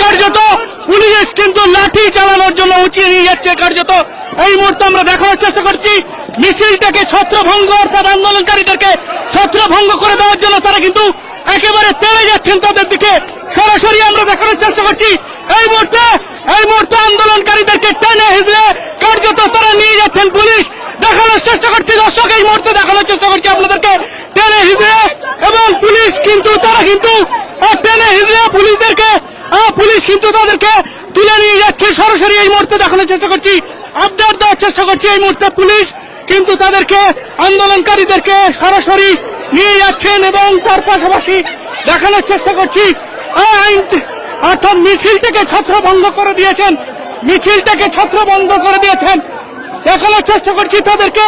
কার্যত পুলিশ কিন্তু লাঠি চালানোর জন্য উঁচিয়ে নিয়ে যাচ্ছে কার্যত। এই মুহূর্তে আমরা দেখানোর চেষ্টা করছি মিছিলটাকে ছত্রভঙ্গ, অর্থাৎ আন্দোলনকারীদেরকে ছত্রভঙ্গ করে দেওয়ার জন্য তারা কিন্তু একেবারে তেড়ে যাচ্ছেন তাদের দিকে। সরাসরি আমরা দেখানোর চেষ্টা করছি এই মুহূর্তে আন্দোলনকারীদেরকে টেনে হিজড়ে কার্যত তারা নিয়ে যাচ্ছেন পুলিশ। দেখানোর চেষ্টা করছি দর্শক, এই মুহূর্তে দেখানোর চেষ্টা করছি আপনাদেরকে টেনে হিজড়ে, এবং পুলিশ কিন্তু তারা কিন্তু টেনে হিজড়ে পুলিশ কিন্তু তাদেরকে তুলে নিয়ে যাচ্ছে। সরাসরি এই মুহূর্তে দেখানোর চেষ্টা করছি, আপডেট দেওয়ার চেষ্টা করছি। এই মুহূর্তে পুলিশ কিন্তু তাদেরকে আন্দোলনকারীদেরকে সরাসরি নিয়ে যাচ্ছেন, এবং তার পাশাপাশি দেখানোর চেষ্টা করছি অর্থাৎ মিছিলটাকে ছত্রভঙ্গ করে দিয়েছেন, দেখানোর চেষ্টা করছি তাদেরকে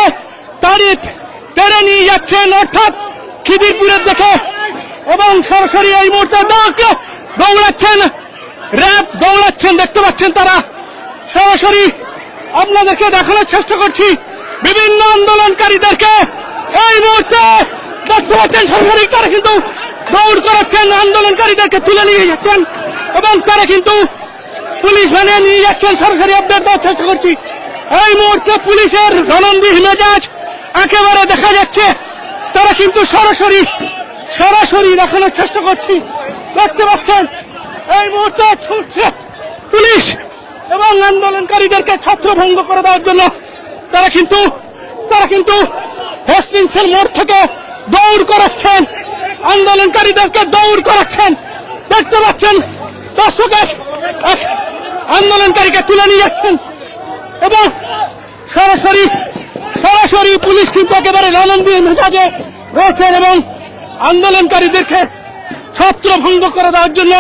তেড়ে নিয়ে যাচ্ছেন অর্থাৎ খিদিরপুরের দিকে, এবং সরাসরি এই মুহূর্তে দৌড়াচ্ছেন, র্যাব দৌড়াচ্ছেন, দেখতে পাচ্ছেন তারা। সরাসরি আপনাদেরকে দেখানোর চেষ্টা করছি বিভিন্ন আন্দোলনকারীদেরকে এই মুহূর্তে দেখতে পাচ্ছেন। সরাসরি তারা কিন্তু দৌড় করাচ্ছেন, আন্দোলনকারীদেরকে তুলে নিয়ে যাচ্ছেন, এবং তারা কিন্তু পুলিশ ভ্যানে নিয়ে যাচ্ছেন। সরাসরি আপডেট দেওয়ার চেষ্টা করছি এই মুহূর্তে পুলিশের রণন্দির মেজাজ একেবারে দেখা যাচ্ছে। তারা কিন্তু সরাসরি দেখানোর চেষ্টা করছি, দেখতে পাচ্ছেন এই মুহূর্তে ছুটছে পুলিশ, এবং আন্দোলনকারীদেরকে ছত্রভঙ্গ করে দেওয়ার জন্য তারা কিন্তু হেস্টিংসের মোড় থেকে দৌড় করাচ্ছেন, আন্দোলনকারীদেরকে দৌড় করাচ্ছেন, দেখতে পাচ্ছেন দর্শক। আন্দোলনকারীকে তুলে নিয়ে যাচ্ছেন, এবং সরাসরি পুলিশ কিন্তু একেবারে রণন্দির মেজাজে রয়েছেন, এবং আন্দোলনকারীদেরকে ছত্রভঙ্গ করে দেওয়ার জন্য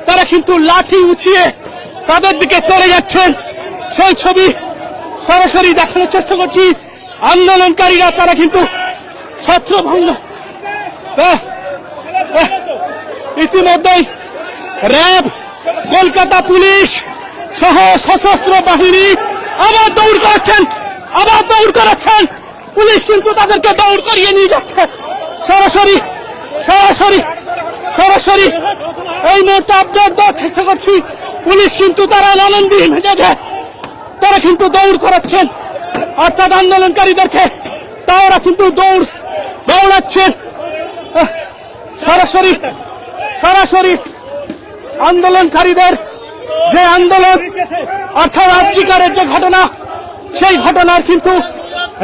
তারা কিন্তু লাঠি উঁচিয়ে তাদের দিকে তেড়ে যাচ্ছেন। সেই ছবি সরাসরি দেখানোর চেষ্টা করছি। আন্দোলনকারীরা তারা কিন্তু ছত্রভঙ্গ, ইতিমধ্যেই র্যাব, কলকাতা পুলিশ সহ সশস্ত্র বাহিনী আবার দৌড় করাচ্ছেন, পুলিশ কিন্তু তাদেরকে দৌড় করিয়ে নিয়ে যাচ্ছে। সরাসরি এই মুহূর্তে আপডেট দেওয়ার চেষ্টা করছি পুলিশ কিন্তু তারা আনন্দী মেজাজে তারা কিন্তু দৌড় করাচ্ছেন, অর্থাৎ আন্দোলনকারীদেরকে তারা কিন্তু দৌড়াচ্ছেন। সরাসরি আন্দোলনকারীদের যে আন্দোলন, অর্থাৎ আর্যিকরের যে ঘটনা, সেই ঘটনার কিন্তু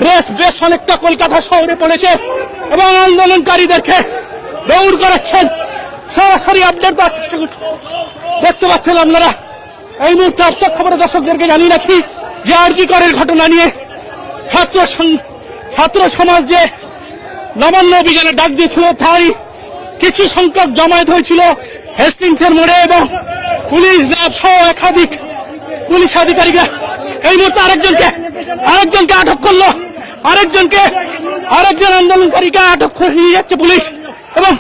রেস বেশ অনেকটা কলকাতা শহরে পড়েছে, এবং আন্দোলনকারীদেরকে দৌড় করাচ্ছেন। সরাসরি আপডেট দেওয়ার চেষ্টা করছেন, দেখতে পাচ্ছেন আপনারা। এই মুহূর্তে আপ্তক খবরের দর্শকদেরকে জানিয়ে রাখি যে আর্যিকরের ঘটনা নিয়ে ছাত্র সমাজ যে নবান্ন অভিযানে ডাক দিয়েছিল, তাই কিছু সংখ্যক জমায়েত হয়েছিল হেস্টিংসের মোড়ে, এবং পুলিশ র্যাব সহ একাধিক পুলিশ আধিকারিকরা এই মুহূর্তে আরেকজনকে আটক করলো, আরেকজন আন্দোলনকারীকে আটক করে নিয়ে যাচ্ছে পুলিশ। এবং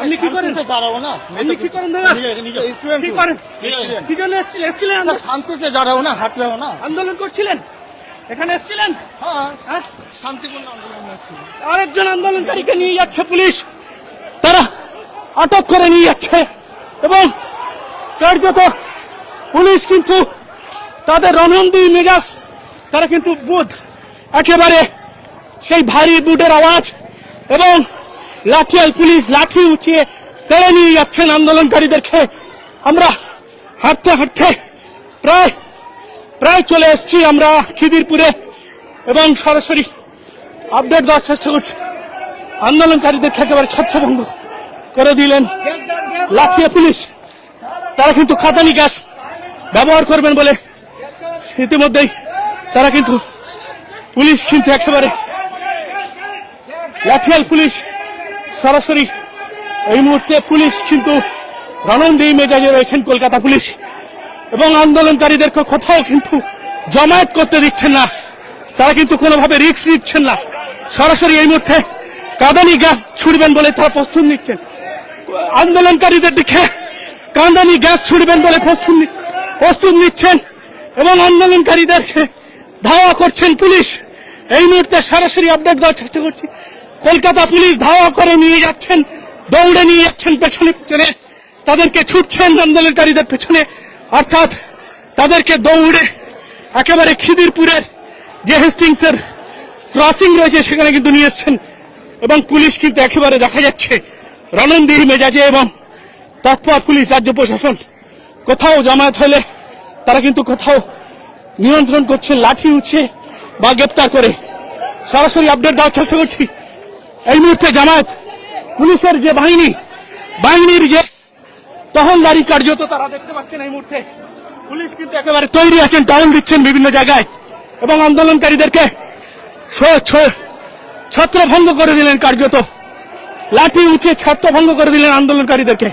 আপনি কি করেন? দাঁড়াবো না, আপনি কি করেন দাদা? কি করেন? কি জন্য এসেছিলেন? শান্তিতে দাঁড়াবো না, হাঁটলেও না। আন্দোলন করছিলেন? এখানে এসেছিলেন? হ্যাঁ, শান্তিপূর্ণ আন্দোলন এসেছিলেন। আরেকজন আন্দোলনকারীকে নিয়ে যাচ্ছে পুলিশ, তারা আটক করে নিয়ে যাচ্ছে, এবং কার্যত পুলিশ কিন্তু তাদের রণন্দির মেজাজ, তারা কিন্তু বুথ একেবারে সেই ভারী বুটের আওয়াজ, এবং পুলিশ লাঠি উঠিয়ে তেড়ে নিয়ে যাচ্ছেন আন্দোলনকারীদেরকে। আমরা হাঁটতে প্রায় চলে এসেছি আমরা খিদিরপুরে, এবং সরাসরি আপডেট দেওয়ার চেষ্টা করছি। আন্দোলনকারীদেরকে একেবারে ছত্রভঙ্গ করে দিলেন লাঠিয়ে পুলিশ। তারা কিন্তু কাঁদানি গ্যাস ব্যবহার করবেন বলে ইতিমধ্যেই তারা কিন্তু পুলিশ কিন্তু একেবারে লাঠিয়াল পুলিশ। সরাসরি এই মুহূর্তে পুলিশ কিন্তু রণন্দি মেজাজে রয়েছেন কলকাতা পুলিশ, এবং আন্দোলনকারীদেরকে কোথাও কিন্তু জমায়েত করতে দিচ্ছেন না, তারা কিন্তু কোনোভাবে রিস্ক নিচ্ছেন না। সরাসরি এই মুহূর্তে কাঁদানি গ্যাস ছুড়বেন বলে তারা প্রস্তুত নিচ্ছেন, আন্দোলনকারীদের দিকে কাঁদানি গ্যাস ছুড়বেন বলে প্রস্তুত নিচ্ছেন, এবং আন্দোলনকারীদেরকে ধাওয়া করছেন পুলিশ। এই মুহূর্তে সরাসরি আপডেট দেওয়ার চেষ্টা করছি, কলকাতা পুলিশ ধাওয়া করে নিয়ে যাচ্ছেন দৌড়ে নিয়ে যাচ্ছেন পেছনে পেছনে, তাদেরকে ছুটছেন আন্দোলনকারীদের পেছনে, অর্থাৎ তাদেরকে দৌড়ে একেবারে খিদিরপুরের যে হেস্টিংসের ক্রসিং রয়েছে সেখানে কিন্তু নিয়ে এসছেন। এবং পুলিশ কিন্তু একেবারে দেখা যাচ্ছে রণন্দির মেজাজে, এবং তৎপর পুলিশ, রাজ্য প্রশাসন কোথাও জামায়াত হলে তারা কিন্তু কোথাও নিয়ন্ত্রণ করছে লাঠি উঠছে বা গ্রেপ্তার করে। সরাসরি আপডেট দেওয়ার চেষ্টা করছি। এই মুহূর্তে জামায়াত পুলিশের যে বাহিনীর যে টহলদারি কার্যত তারা দেখতে পাচ্ছেন। এই মুহূর্তে পুলিশ কিন্তু একেবারে তৈরি আছেন, টহল দিচ্ছেন বিভিন্ন জায়গায়, এবং আন্দোলনকারীদেরকে ছত্রভঙ্গ করে দিলেন, কার্যত লাঠি উঁচে ছত্রভঙ্গ করে দিলেন আন্দোলনকারীদেরকে।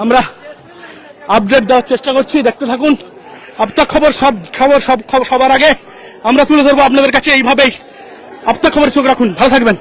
আমরা আপডেট দেওয়ার চেষ্টা করছি, দেখতে থাকুন। আপতা খবর সবার আগে আমরা তুলে ধরবো আপনাদের কাছে। এইভাবেই আপতা খবর চোখ রাখুন, ভালো থাকবেন।